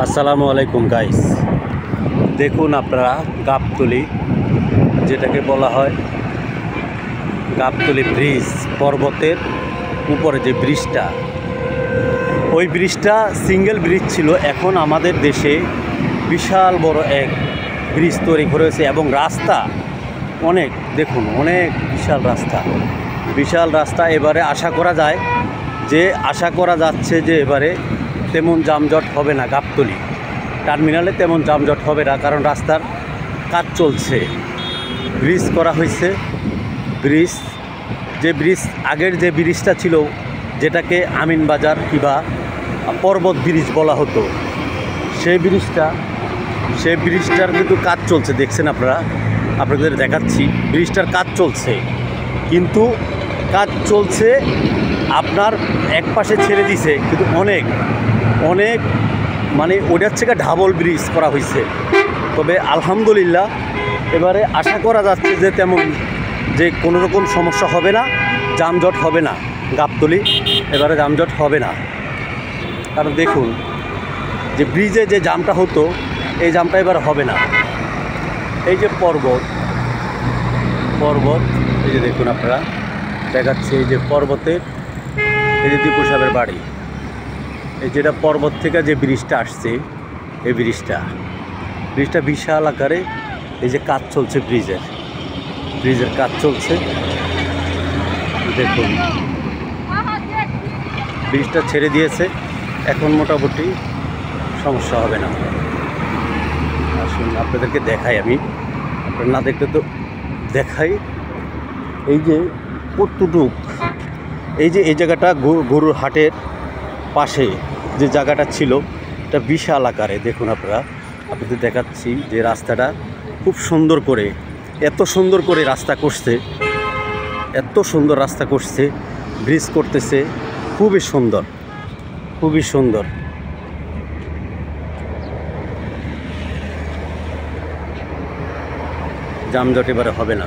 আসসালামু আলাইকুম গাইস, দেখুন আপনারা গাবতলী, যেটাকে বলা হয় গাবতলী ব্রিজ, পর্বতের উপরে যে ব্রিজটা, ওই ব্রিজটা সিঙ্গেল ব্রিজ ছিল। এখন আমাদের দেশে বিশাল বড় এক ব্রিজ তৈরি করেছে এবং রাস্তা অনেক, দেখুন অনেক বিশাল রাস্তা। এবারে আশা করা যাচ্ছে যে এবারে তেমন যানজট হবে না, গাবতলী টার্মিনালে তেমন যানজট হবে না, কারণ রাস্তার কাজ চলছে, ব্রিজ করা হয়েছে। আগের যে ব্রিজটা ছিল, যেটাকে আমিনবাজার কিংবা পর্বত ব্রিজ বলা হতো, সেই ব্রিজটার কিন্তু কাজ চলছে। দেখছেন আপনাদের দেখাচ্ছি, ব্রিজটার কাজ চলছে, কিন্তু কাজ চলছে আপনার এক পাশে ছেড়ে দিছে, কিন্তু অনেক মানে ওটার থেকে ডাবল ব্রিজ করা হয়েছে। তবে আলহামদুলিল্লাহ এবারে আশা করা যাচ্ছে যে তেমন যে কোনো রকম সমস্যা হবে না, যানজট হবে না, গাবতলী এবারে যানজট হবে না। কারণ দেখুন যে ব্রিজে যে জামটা হতো, এই জামটা এবার হবে না। এই যে পর্বত, এই যে দেখুন আপনারা দেখাচ্ছে, এই যে পর্বতের, এই যে দীপু সাহেবের বাড়ি, এই যেটা পর্বত থেকে যে ব্রিজটা আসছে, এই ব্রিজটা বিশাল আকারে, এই যে কাজ চলছে, ব্রিজের কাজ চলছে। দেখুন ব্রিজটা ছেড়ে দিয়েছে, এখন মোটামুটি সমস্যা হবে না। আসুন আপনাদেরকে দেখাই, আমি আপনারা না দেখলে তো দেখাই। এই যে কতটুক, এই জায়গাটা গরুর হাটের পাশে যে জায়গাটা ছিল, এটা বিশাল আকারে। দেখুন আপনাদের দেখাচ্ছি যে রাস্তাটা খুব সুন্দর করে, এত সুন্দর রাস্তা করছে, ব্রিজ করতেছে, খুবই সুন্দর। যানজট এবারে হবে না।